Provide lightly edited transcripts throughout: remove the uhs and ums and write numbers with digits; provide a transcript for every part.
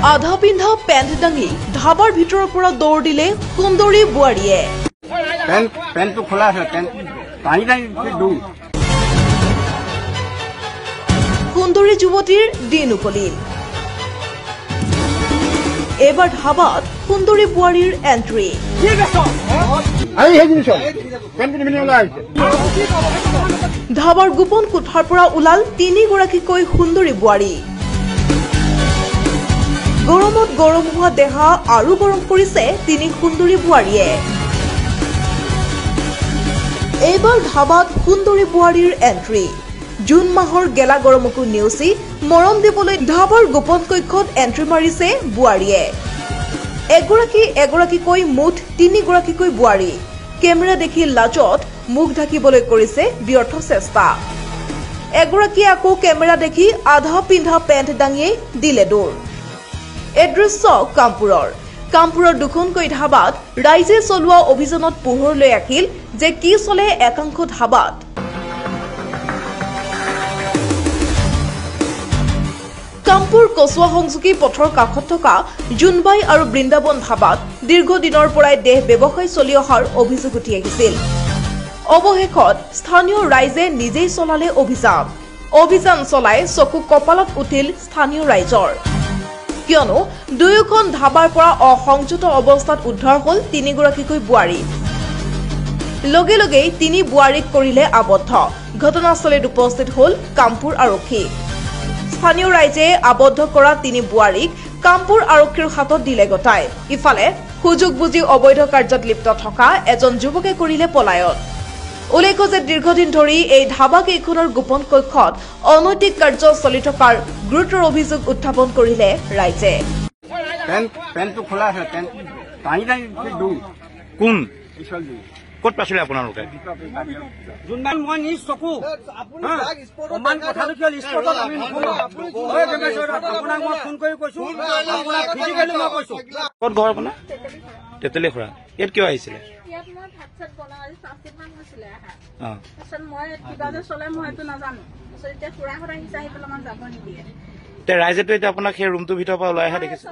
আধা পিন্ধা পেণ্ট দাঙি ধাবাৰ ভিতৰৰ পৰা দৌৰ দিলে সুন্দৰী বোৱাৰীয়ে। পেণ্টটো খোলা আছে, টানি টানি দৌৰ। সুন্দৰী যুৱতীৰ দিন উকলিল। এবাৰ ধাবাত সুন্দৰী বোৱাৰীৰ এণ্ট্ৰি। ধাবাৰ গোপন কোঠাৰ পৰা ওলাল তিনিগৰাকীকৈ সুন্দৰী বোৱাৰী। গৰমত গৰম হোৱা দেহা আৰু গৰম কৰিছে তিনি সুন্দৰী বোৱাৰীয়ে। এইবাৰ ধাবাত সুন্দৰী বোৱাৰীৰ এণ্ট্ৰি। জুন মাহৰ গেলা গৰমকো নেওচি মৰম দিবলৈ ধাবাৰ গোপন কক্ষত এণ্ট্ৰি মাৰিছে বোৱাৰীয়ে। এগৰাকী এগৰাকীকৈ মুঠ তিনিগৰাকীকৈ বোৱাৰী। কেমেৰা দেখি লাজত মুখ ঢাকিবলৈ কৰিছে ব্যৰ্থ চেষ্টা। এগৰাকীয়ে আকৌ কেমেৰা দেখি আধা পিন্ধা পেণ্ট দাঙিয়েই দিলে দৌৰ। এই দৃশ্য কামপুৰৰ দুখনকৈ ধাবাত ৰাইজে চলোৱা অভিযানত পোহৰলৈ আহিল যে কি চলে একাংশ ধাবাত। কামপুৰ কচুৱা সংযোগী পথৰ কাষত থকা জোনবাই আৰু বৃন্দাবন ধাবাত দীৰ্ঘদিনৰ পৰাই দেহ ব্যৱসায় চলি অহাৰ অভিযোগ উঠি আহিছিল। অৱশেষত স্থানীয় ৰাইজে নিজেই চলালে অভিযান চলাই চকু কপালত উঠিল স্থানীয় ৰাইজৰ। কিয়নো দুয়োখন ধাবাৰ পৰা অসংযত অৱস্থাত উদ্ধাৰ হল তিনিগৰাকীকৈ বোৱাৰী। লগে লগেই তিনি বোৱাৰীক কৰিলে আবদ্ধ। ঘটনাস্থলীত উপস্থিত হল কামপুৰ আৰক্ষী। স্থানীয় ৰাইজে আবদ্ধ কৰা তিনি বোৱাৰীক কামপুৰ আৰক্ষীৰ হাতত দিলে গতাই। ইফালে সুযোগ বুজি অবৈধ কাৰ্যত লিপ্ত থকা এজন যুৱকে কৰিলে পলায়ন। উল্লেখ্য যে দীৰ্ঘদিন ধৰি এই ধাবা কেইখনৰ গোপন কক্ষত অনৈতিক কাৰ্য চলি থকাৰ গুৰুতৰ অভিযোগ উত্থাপন কৰিলে ৰাইজে। পেণ্টটো খোলা আছে, টানি টানি দৌৰ। কোন ক'ত পাইছিলে আপোনালোকে? যোনবাই মই নিজ চকু আপোনাক মই ফোন কৰি কৈছো, ক'ত ঘৰ আপোনাৰ? তেতেলী খুৰা। ইয়াত কিয় আহিছিলে? ৰাইজেতো এতিয়া আপোনাক সেই ৰুমটোৰ ভিতৰৰ পৰা ওলাই অহা দেখিছে।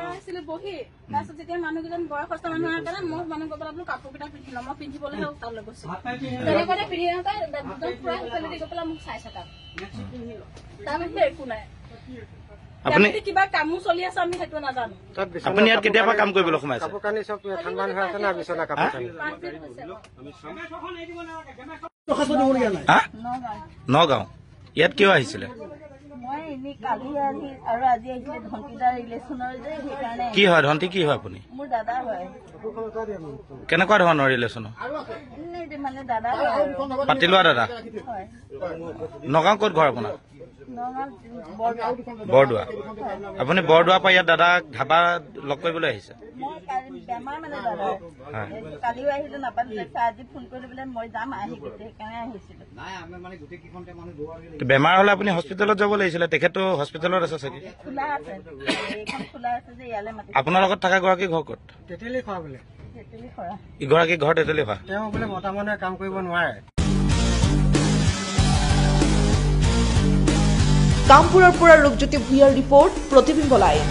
যেতিয়া মানুহকেইজন বয়সস্থ মানুহ কাৰণে মোক মানুহ গৈ পেলাই কাপোৰ কেইটা পিন্ধি লওঁ, মই পিন্ধিবলৈ তালৈ গৈছো। একো নাই। আপুনি কিবা কামো চলি আছে, আমি সেইটো নাজানো। আপুনি ইয়াত কেতিয়াবা কাম কৰিবলৈ সোমাইছে? নগাঁও। ইয়াত কিয় আহিছিলে? কি হয় ধন্তি? কি হয় আপুনি? মোৰ দাদা হয়। কেনেকুৱা ধৰণৰ ৰিলেশ্যনৰ? পাতি লোৱা দাদা। নগাঁও ক'ত ঘৰ আপোনাৰ? বৰদোৱা। আপুনি বৰদোৱাৰ পৰা ইয়াত দাদাক ধাবা লগ কৰিবলৈ আহিছে? বেমাৰ হলে আপুনি হস্পিটেলত যাব লাগিছিলে। তেখেতো হস্পিটেলত আছে চাগে। আপোনাৰ লগত থকা গৰাকী ঘৰ ক'ত? তেতেলী খোৱা বোলে। ইগৰাকী ঘৰ তেতেলী খোৱা। তেওঁ বোলে মতা মানুহে কাম কৰিব নোৱাৰে। কামপুৰৰ পৰা ৰূপজ্যোতি ভূঞাৰ ৰিপৰ্ট, প্ৰতিবিম্ব লাইভ।